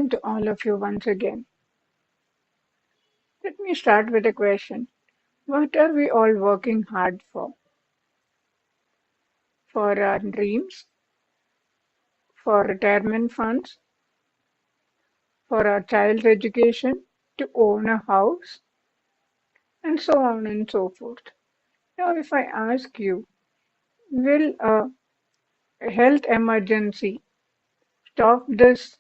welcome to all of you once again. Let me start with a question. What are we all working hard for? For our dreams, for retirement funds, for our child's education, to own a house, and so on and so forth. Now, if I ask you, will a health emergency stop this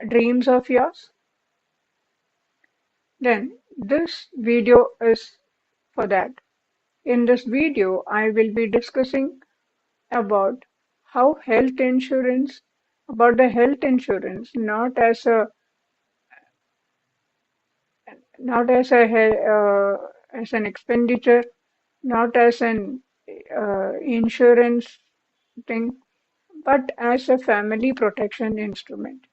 dreams of yours? Then this video is for that. In this video, I will be discussing about how health insurance, about the health insurance, not as a as an expenditure, not as an insurance thing, but as a family protection instrument.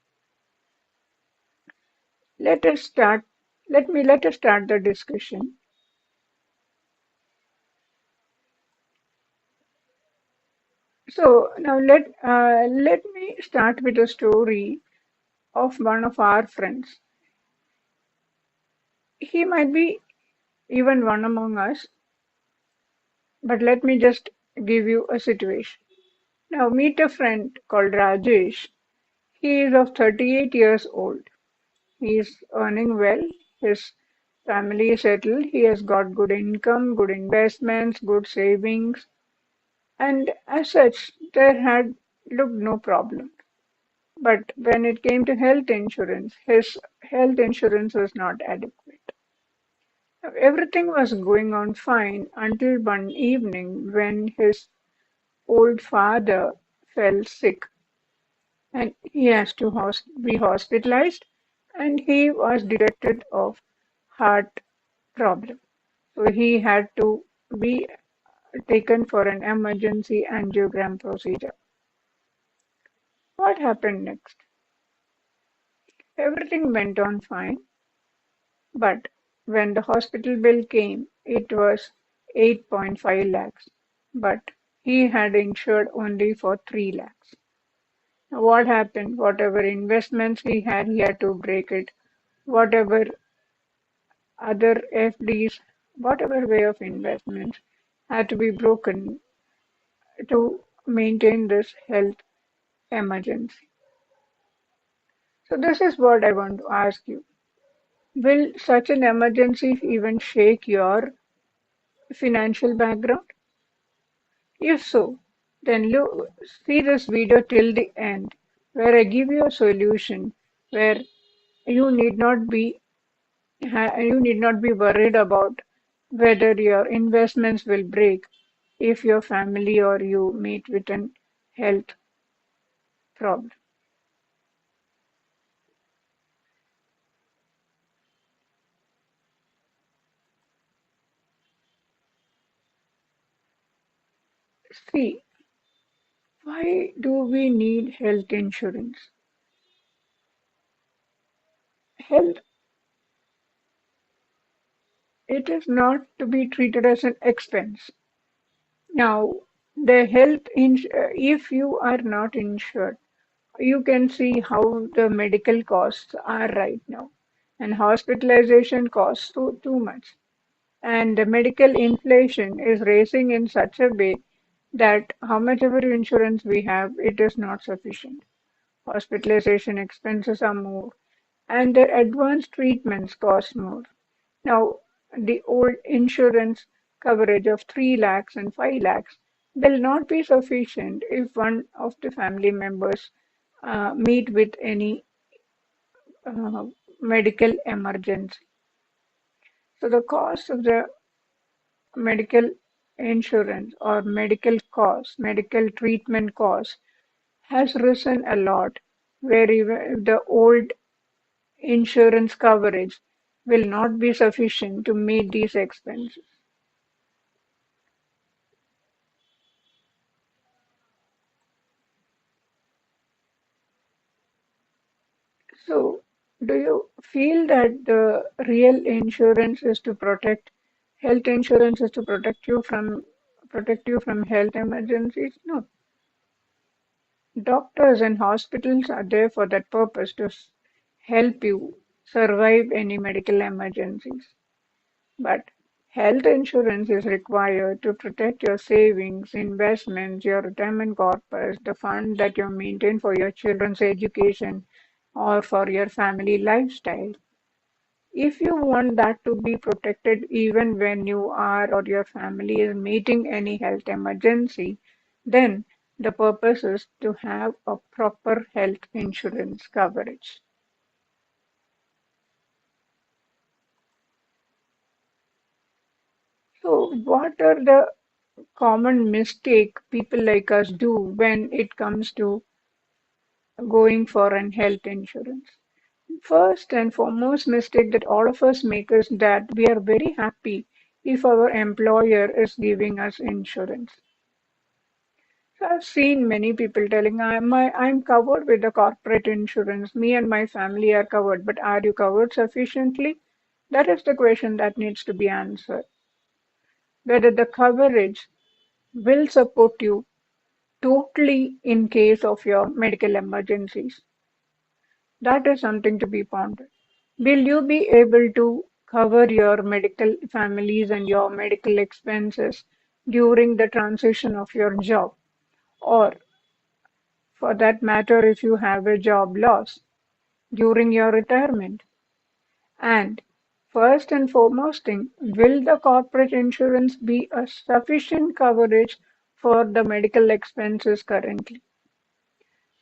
Let us start. Let us start the discussion. So now let me start with a story of one of our friends. He might be even one among us, but let me just give you a situation. Now meet a friend called Rajesh. He is of 38 years old. He is earning well. His family is settled. He has got good income, good investments, good savings, and as such, there had looked no problem. But when it came to health insurance, his health insurance was not adequate. Now, everything was going on fine until one evening when his old father fell sick and he has to be hospitalized and he was detected of heart problem. So he had to be taken for an emergency angiogram procedure. What happened next? Everything went on fine, but when the hospital bill came, it was 8.5 lakhs, but he had insured only for 3 lakhs. Now, what happened? Whatever investments he had to break it. Whatever other FDs, whatever way of investments had to be broken to maintain this health emergency. So this is what I want to ask you. Will such an emergency even shake your financial background? If so, then see this video till the end, where I give you a solution where you need not be you need not be worried about whether your investments will break if your family or you meet with an health problem. See, why do we need health insurance? Health, it is not to be treated as an expense. Now, if you are not insured, you can see how the medical costs are right now, and hospitalization costs too much. And the medical inflation is raising in such a way that how much ever insurance we have, it is not sufficient. Hospitalization expenses are more, and the advanced treatments cost more. Now, the old insurance coverage of 3 lakhs and 5 lakhs will not be sufficient if one of the family members meet with any uh, medical emergency. So the cost of the medical insurance or medical treatment cost has risen a lot, where even the old insurance coverage will not be sufficient to meet these expenses. So, do you feel that the real insurance is to protect health insurance is to protect you from health emergencies? No. Doctors and hospitals are there for that purpose to help you survive any medical emergencies. But health insurance is required to protect your savings, investments, your retirement corpus, the fund that you maintain for your children's education or for your family lifestyle. If you want that to be protected even when you are or your family is meeting any health emergency, then the purpose is to have a proper health insurance coverage. So, what are the common mistake people like us do when it comes to going for an health insurance? First and foremost mistake that all of us make is that we are very happy if our employer is giving us insurance. So I've seen many people telling I'm covered with the corporate insurance. Me and my family are covered, but are you covered sufficiently? That is the question that needs to be answered. Whether the coverage will support you totally in case of your medical emergencies. That is something to be pondered. Will you be able to cover your medical families and your medical expenses during the transition of your job? Or, for that matter, if you have a job loss during your retirement? And first and foremost thing, will the corporate insurance be a sufficient coverage for the medical expenses currently?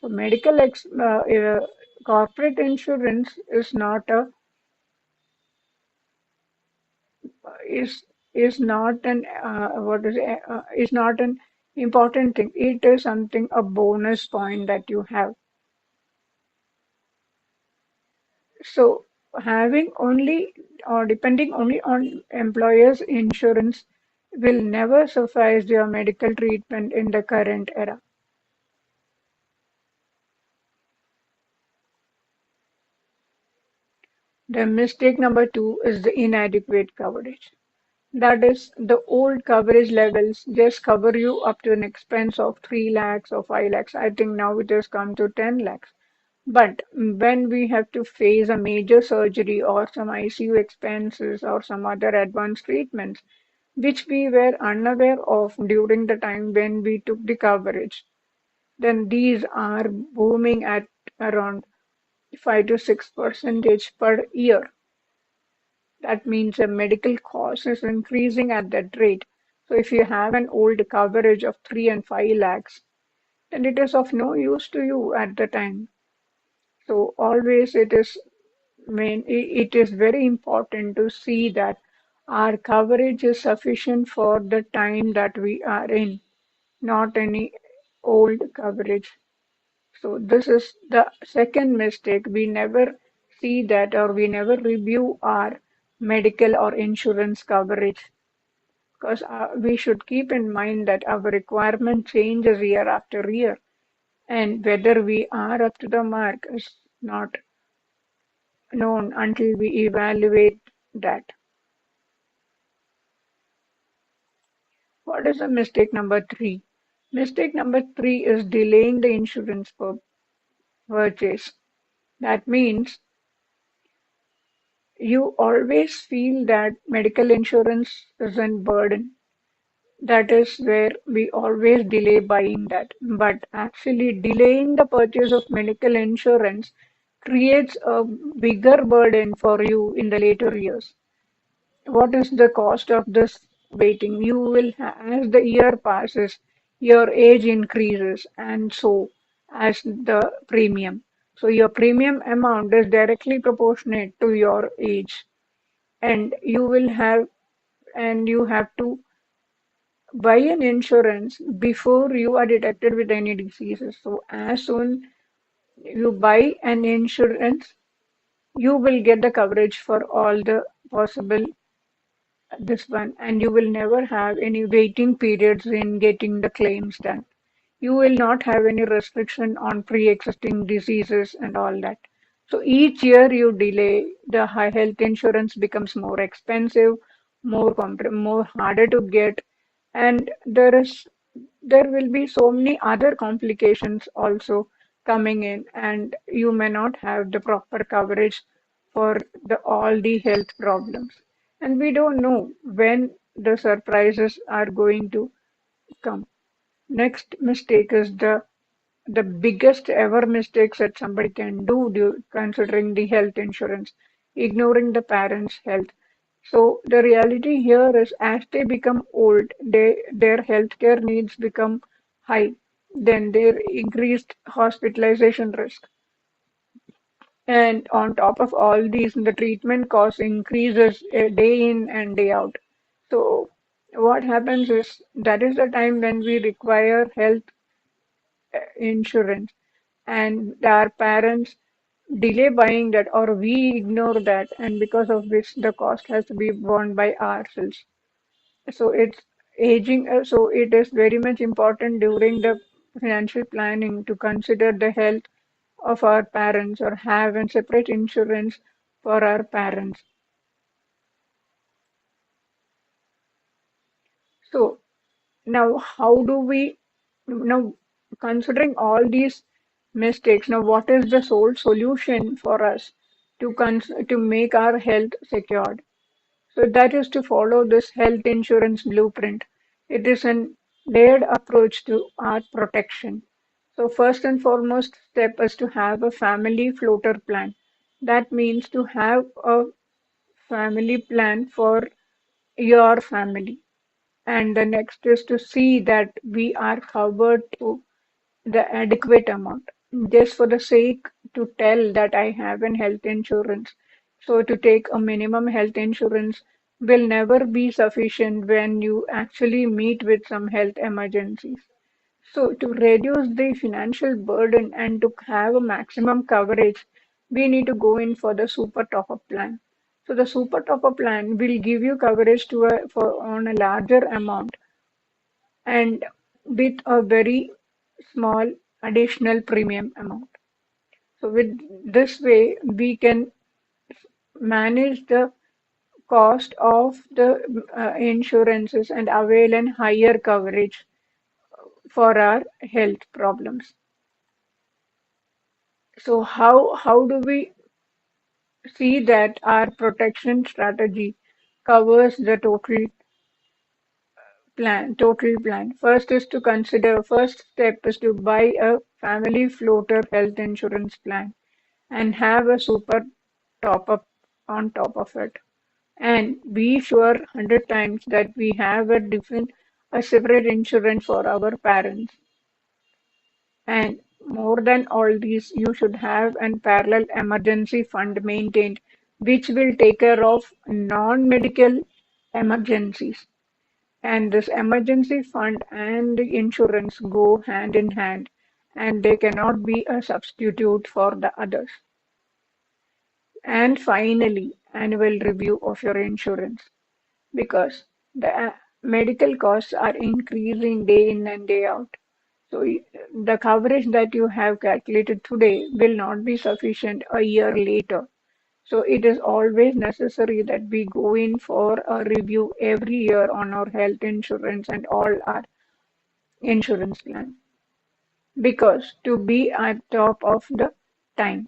So corporate insurance is is not an what is not an important thing. It is something a bonus point that you have. So having only or depending only on employers' insurance will never suffice your medical treatment in the current era. The mistake number two is the inadequate coverage. That is, the old coverage levels just cover you up to an expense of 3 lakhs or 5 lakhs. I think now it has come to 10 lakhs. But when we have to face a major surgery or some ICU expenses or some other advanced treatments, which we were unaware of during the time when we took the coverage, then these are booming at around 5 to 6 percentage per year. That means the medical cost is increasing at that rate. So if you have an old coverage of 3 and 5 lakhs, then it is of no use to you at the time. So always it is very important to see that our coverage is sufficient for the time that we are in, not any old coverage. So this is the second mistake. We never see that or we never review our medical or insurance coverage because we should keep in mind that our requirement changes year after year and whether we are up to the mark is not known until we evaluate that. What is the mistake number three? Mistake number three is delaying the insurance purchase. That means you always feel that medical insurance is a burden. That is where we always delay buying that. But actually, delaying the purchase of medical insurance creates a bigger burden for you in the later years. What is the cost of this waiting? You will, as the year passes, your age increases, and so as the premium. So your premium amount is directly proportionate to your age, and you have to buy an insurance before you are detected with any diseases. So as soon you buy an insurance, you will get the coverage for all the possible this one, and you will never have any waiting periods in getting the claims done. You will not have any restriction on pre-existing diseases and all that. So each year you delay, the high health insurance becomes more expensive, more harder to get, and there is there will be so many other complications also coming in, and you may not have the proper coverage for all the health problems. And we don't know when the surprises are going to come. Next mistake is the biggest ever mistakes that somebody can do considering the health insurance, ignoring the parents' health. So the reality here is as they become old, their healthcare needs become high, then their increased hospitalization risk. And on top of all these, the treatment cost increases day in and day out. So what happens is that is the time when we require health insurance, and our parents delay buying that, or we ignore that, and because of which the cost has to be borne by ourselves. So it's aging, so it is very much important during the financial planning to consider the health of our parents or have a separate insurance for our parents. So now, how do we, now considering all these mistakes, now what is the sole solution for us to make our health secured? So that is to follow this health insurance blueprint. It is an layered approach to our protection. So first and foremost step is to have a family floater plan. That means to have a family plan for your family. And the next is to see that we are covered to the adequate amount, just for the sake to tell that I have an health insurance. So to take a minimum health insurance will never be sufficient when you actually meet with some health emergencies. So to reduce the financial burden and to have a maximum coverage, we need to go in for the super top-up plan. So the super top-up plan will give you coverage for on a larger amount and with a very small additional premium amount. So with this way, we can manage the cost of the insurances and avail an higher coverage for our health problems. So how do we see that our protection strategy covers the total plan? First is to consider, first step is to buy a family floater health insurance plan and have a super top up on top of it. And be sure 100 times that we have a separate insurance for our parents. And more than all these, you should have an parallel emergency fund maintained, which will take care of non-medical emergencies. And this emergency fund and the insurance go hand in hand, and they cannot be a substitute for the others. And finally, annual review of your insurance, because the medical costs are increasing day in and day out. So the coverage that you have calculated today will not be sufficient a year later. So it is always necessary that we go in for a review every year on our health insurance and all our insurance plan, because to be at top of the time,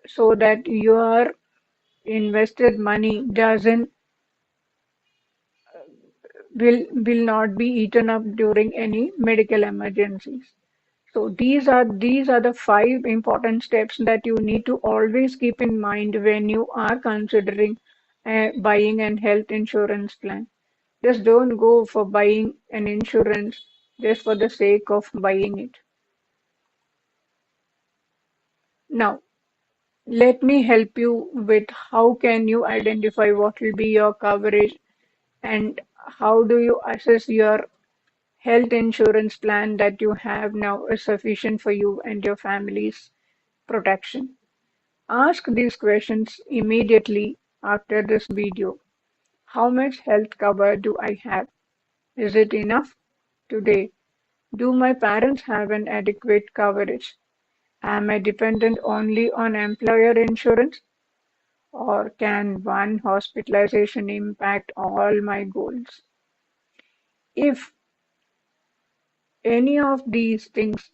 so that your invested money doesn't will not be eaten up during any medical emergencies. So these are the five important steps that you need to always keep in mind when you are considering buying an health insurance plan. Just don't go for buying an insurance just for the sake of buying it. Now, let me help you with how can you identify what will be your coverage and how do you assess your health insurance plan that you have now is sufficient for you and your family's protection. Ask these questions immediately after this video. How much health cover do I have? Is it enough today? Do my parents have an adequate coverage? Am I dependent only on employer insurance? Or can one hospitalization impact all my goals? If any of these things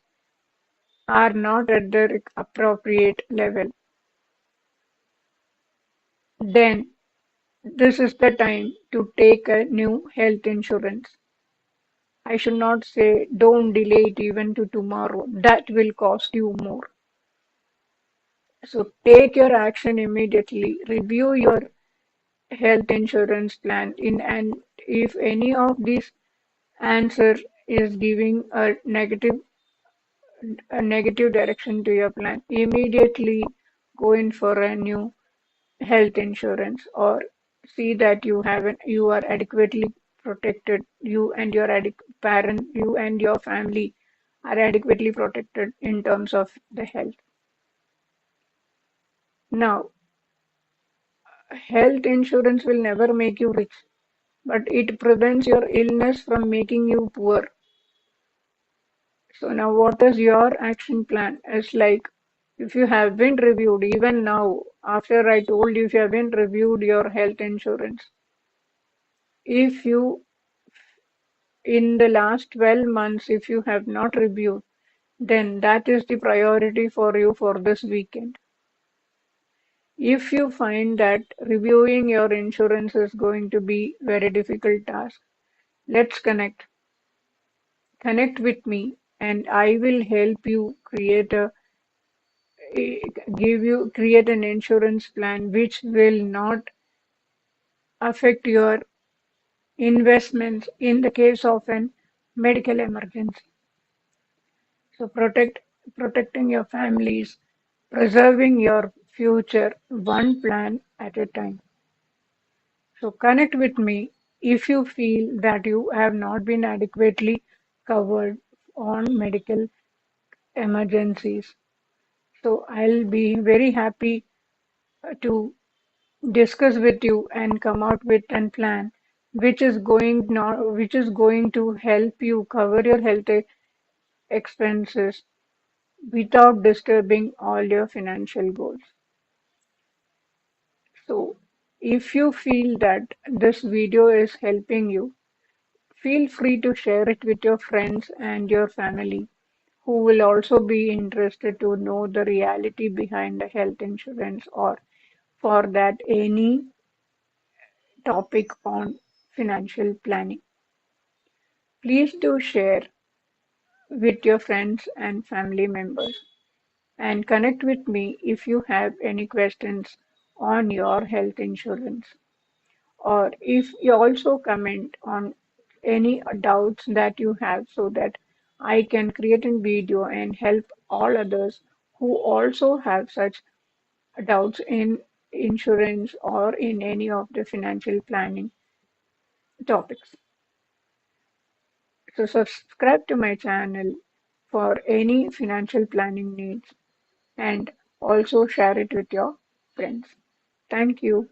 are not at the appropriate level, then this is the time to take a new health insurance. I should not say don't delay it even to tomorrow. That will cost you more. So take your action immediately. Review your health insurance plan in and if any of these answer is giving a negative direction to your plan, immediately go in for a new health insurance or see that you are adequately protected. You and your parent, you and your family are adequately protected in terms of the health. Now, health insurance will never make you rich, but it prevents your illness from making you poor. So now what is your action plan? It's like if you have been reviewed, even now, after I told you if you have been reviewed your health insurance, if you in the last 12 months, if you have not reviewed, then that is the priority for you for this weekend. If you find that reviewing your insurance is going to be very difficult task, let's connect. Connect with me and I will help you create an insurance plan which will not affect your investments in the case of an medical emergency. So protecting your families, preserving your future one plan at a time. So connect with me if you feel that you have not been adequately covered on medical emergencies. So I'll be very happy to discuss with you and come out with a plan which is going to help you cover your health expenses without disturbing all your financial goals. So if you feel that this video is helping you, feel free to share it with your friends and your family who will also be interested to know the reality behind the health insurance or for that any topic on financial planning. Please do share with your friends and family members and connect with me if you have any questions on your health insurance or if you also comment on any doubts that you have so that I can create a video and help all others who also have such doubts in insurance or in any of the financial planning topics. So subscribe to my channel for any financial planning needs and also share it with your friends. Thank you.